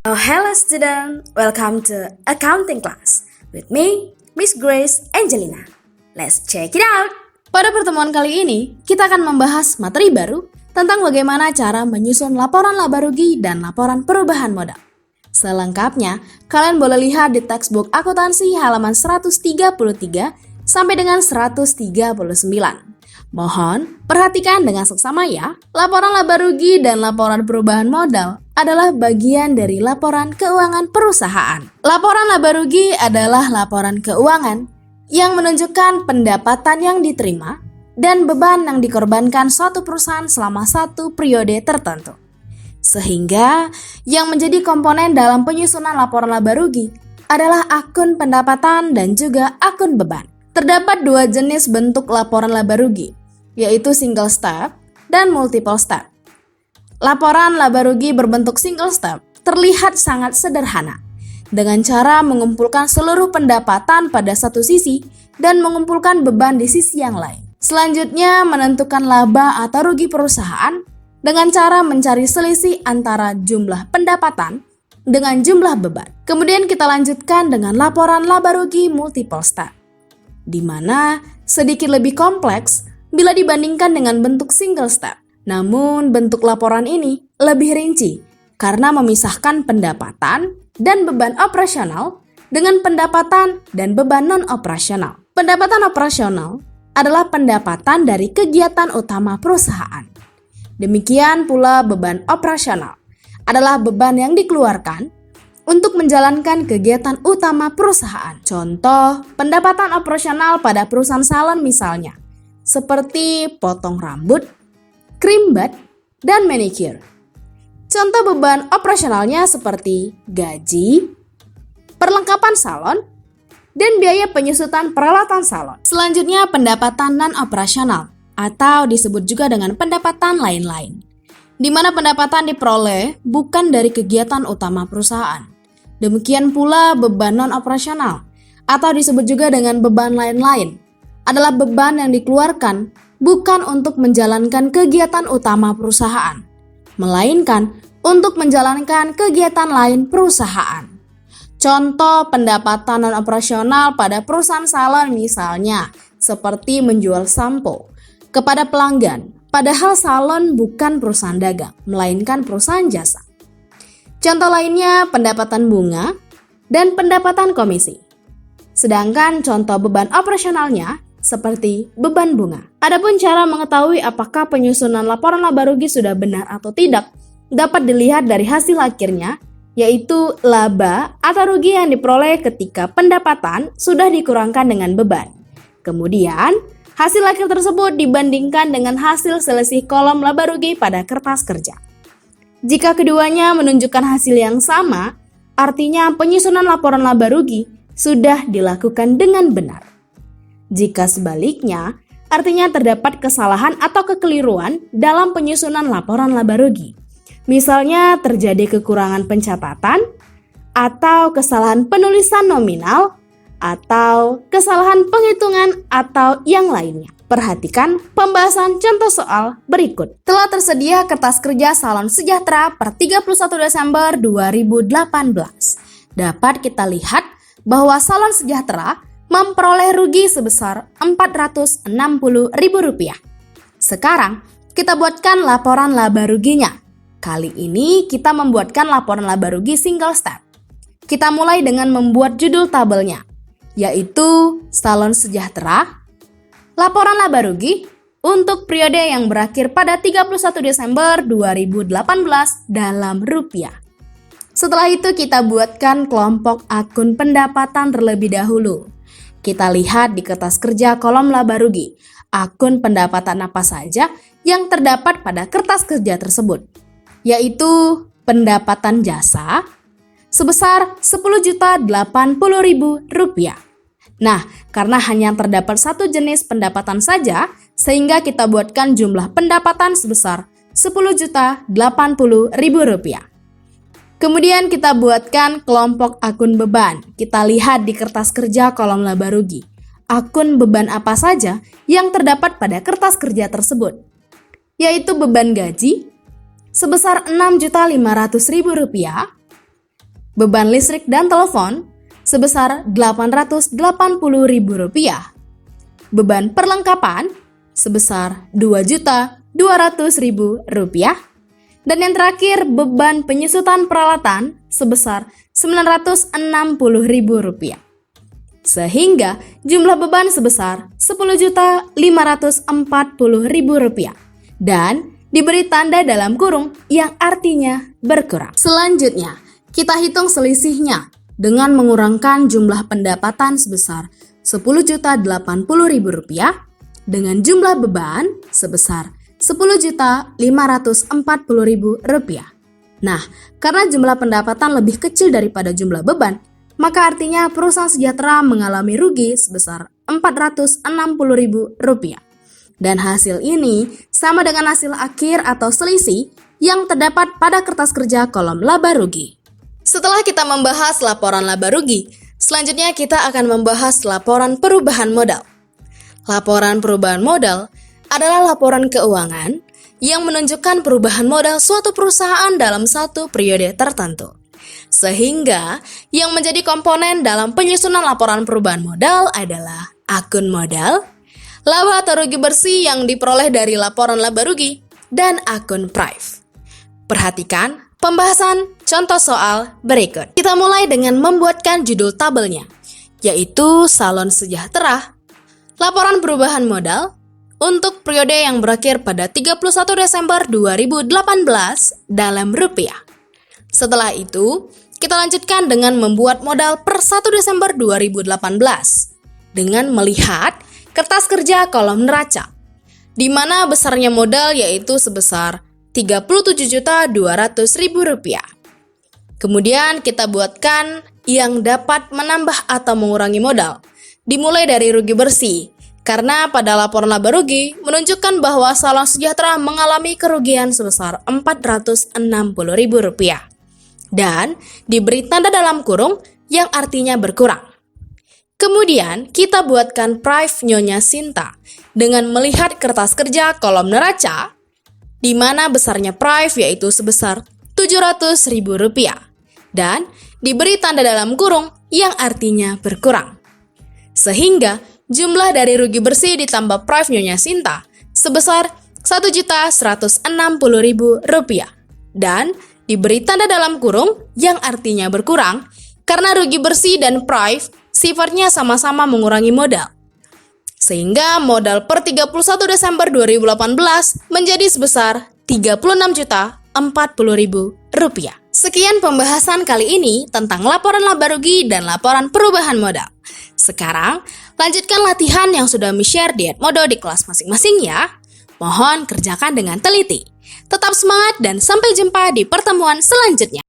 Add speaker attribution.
Speaker 1: Oh, hello student. Welcome to accounting class with me, Miss Grace Angelina. Let's check it out.
Speaker 2: Pada pertemuan kali ini, kita akan membahas materi baru tentang bagaimana cara menyusun laporan laba rugi dan laporan perubahan modal. Selengkapnya, kalian boleh lihat di textbook akuntansi halaman 133 sampai dengan 139. Mohon perhatikan dengan seksama ya. Laporan laba rugi dan laporan perubahan modal adalah bagian dari laporan keuangan perusahaan. Laporan laba rugi adalah laporan keuangan yang menunjukkan pendapatan yang diterima dan beban yang dikorbankan suatu perusahaan selama satu periode tertentu. Sehingga yang menjadi komponen dalam penyusunan laporan laba rugi adalah akun pendapatan dan juga akun beban. Terdapat dua jenis bentuk laporan laba rugi, yaitu single step dan multiple step. Laporan laba rugi berbentuk single step terlihat sangat sederhana, dengan cara mengumpulkan seluruh pendapatan pada satu sisi dan mengumpulkan beban di sisi yang lain. Selanjutnya, menentukan laba atau rugi perusahaan dengan cara mencari selisih antara jumlah pendapatan dengan jumlah beban. Kemudian kita lanjutkan dengan laporan laba rugi multiple step, di mana sedikit lebih kompleks bila dibandingkan dengan bentuk single step. Namun bentuk laporan ini lebih rinci karena memisahkan pendapatan dan beban operasional dengan pendapatan dan beban non-operasional. Pendapatan operasional adalah pendapatan dari kegiatan utama perusahaan. Demikian pula beban operasional adalah beban yang dikeluarkan untuk menjalankan kegiatan utama perusahaan. Contoh, pendapatan operasional pada perusahaan salon misalnya, seperti potong rambut, creambath, dan manicure. Contoh beban operasionalnya seperti gaji, perlengkapan salon, dan biaya penyusutan peralatan salon. Selanjutnya, pendapatan non-operasional atau disebut juga dengan pendapatan lain-lain, di mana pendapatan diperoleh bukan dari kegiatan utama perusahaan. Demikian pula beban non-operasional atau disebut juga dengan beban lain-lain adalah beban yang dikeluarkan bukan untuk menjalankan kegiatan utama perusahaan, melainkan untuk menjalankan kegiatan lain perusahaan. Contoh pendapatan non-operasional pada perusahaan salon misalnya seperti menjual sampo kepada pelanggan, padahal salon bukan perusahaan dagang, melainkan perusahaan jasa. Contoh lainnya pendapatan bunga dan pendapatan komisi. Sedangkan contoh beban operasionalnya seperti beban bunga. Adapun cara mengetahui apakah penyusunan laporan laba rugi sudah benar atau tidak dapat dilihat dari hasil akhirnya, yaitu laba atau rugi yang diperoleh ketika pendapatan sudah dikurangkan dengan beban. Kemudian, hasil akhir tersebut dibandingkan dengan hasil selisih kolom laba rugi pada kertas kerja. Jika keduanya menunjukkan hasil yang sama, artinya penyusunan laporan laba rugi sudah dilakukan dengan benar. Jika sebaliknya, artinya terdapat kesalahan atau kekeliruan dalam penyusunan laporan laba rugi. Misalnya terjadi kekurangan pencatatan, atau kesalahan penulisan nominal, atau kesalahan penghitungan, atau yang lainnya. Perhatikan pembahasan contoh soal berikut. Telah tersedia kertas kerja Salon Sejahtera per 31 Desember 2018. Dapat kita lihat bahwa Salon Sejahtera memperoleh rugi sebesar Rp460.000. Sekarang kita buatkan laporan laba ruginya. Kali ini kita membuatkan laporan laba rugi single step. Kita mulai dengan membuat judul tabelnya, yaitu Salon Sejahtera laporan laba rugi untuk periode yang berakhir pada 31 Desember 2018 dalam rupiah. Setelah itu kita buatkan kelompok akun pendapatan terlebih dahulu. Kita lihat di kertas kerja kolom laba rugi, akun pendapatan apa saja yang terdapat pada kertas kerja tersebut, yaitu pendapatan jasa sebesar Rp10.080.000. Nah, karena hanya terdapat satu jenis pendapatan saja, sehingga kita buatkan jumlah pendapatan sebesar Rp10.080.000. Kemudian kita buatkan kelompok akun beban. Kita lihat di kertas kerja kolom laba rugi, akun beban apa saja yang terdapat pada kertas kerja tersebut, yaitu beban gaji sebesar Rp6.500.000, beban listrik dan telepon sebesar Rp880.000, beban perlengkapan sebesar Rp2.200.000, dan yang terakhir beban penyusutan peralatan sebesar Rp960.000. Sehingga jumlah beban sebesar Rp10.540.000 dan diberi tanda dalam kurung yang artinya berkurang. Selanjutnya, kita hitung selisihnya dengan mengurangkan jumlah pendapatan sebesar Rp10.080.000 dengan jumlah beban sebesar Rp10.540.000. Nah, karena jumlah pendapatan lebih kecil daripada jumlah beban, maka artinya perusahaan sejahtera mengalami rugi sebesar Rp460.000. Dan hasil ini sama dengan hasil akhir atau selisih yang terdapat pada kertas kerja kolom laba rugi. Setelah kita membahas laporan laba rugi, selanjutnya kita akan membahas laporan perubahan modal. Laporan perubahan modal adalah laporan keuangan yang menunjukkan perubahan modal suatu perusahaan dalam satu periode tertentu. Sehingga yang menjadi komponen dalam penyusunan laporan perubahan modal adalah akun modal, laba atau rugi bersih yang diperoleh dari laporan laba rugi, dan akun prive. Perhatikan pembahasan contoh soal berikut. Kita mulai dengan membuatkan judul tabelnya, yaitu Salon Sejahtera, laporan perubahan modal, untuk periode yang berakhir pada 31 Desember 2018 dalam rupiah. Setelah itu, kita lanjutkan dengan membuat modal per 1 Desember 2018 dengan melihat kertas kerja kolom neraca, di mana besarnya modal yaitu sebesar Rp37.200.000. Kemudian kita buatkan yang dapat menambah atau mengurangi modal, dimulai dari rugi bersih, karena pada laporan laba rugi menunjukkan bahwa Salon Sejahtera mengalami kerugian sebesar Rp460.000 dan diberi tanda dalam kurung yang artinya berkurang. Kemudian kita buatkan prive Nyonya Sinta dengan melihat kertas kerja kolom neraca, di mana besarnya prive yaitu sebesar Rp700.000 dan diberi tanda dalam kurung yang artinya berkurang. Sehingga jumlah dari rugi bersih ditambah prive Nyonya Sinta sebesar Rp1.160.000 dan diberi tanda dalam kurung yang artinya berkurang karena rugi bersih dan prive sifatnya sama-sama mengurangi modal. Sehingga modal per 31 Desember 2018 menjadi sebesar Rp36.040.000. Sekian pembahasan kali ini tentang laporan laba rugi dan laporan perubahan modal. Sekarang, lanjutkan latihan yang sudah di-share di Edmodo di kelas masing-masing ya. Mohon kerjakan dengan teliti. Tetap semangat dan sampai jumpa di pertemuan selanjutnya.